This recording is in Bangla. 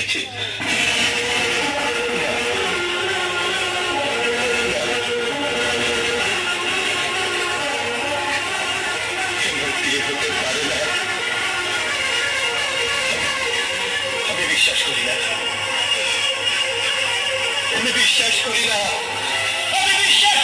বিয়ে হতে পারে না। আমি বিশ্বাস করি না, আমি বিশ্বাস করি না, আমি বিশ্বাস